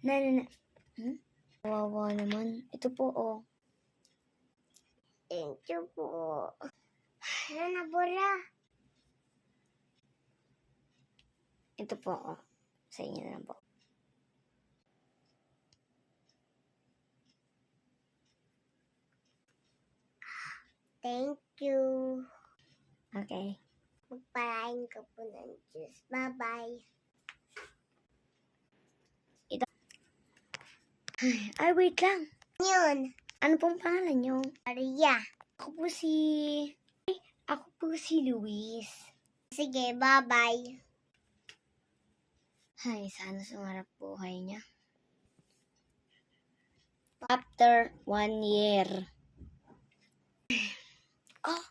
Na. Wawa naman. Ito po, oh. Thank you po. Ano na, Bora? Ito po, oh. Sa inyo na po. Thank you. Okay. Magparain ka po ng Diyos. Bye-bye. Ay, wait lang. Yun. Ano pong pangalan nyo? Maria. Ako po si Luis. Sige, bye-bye. Ay, sana sumarap buhay niya. After 1 year. Oh!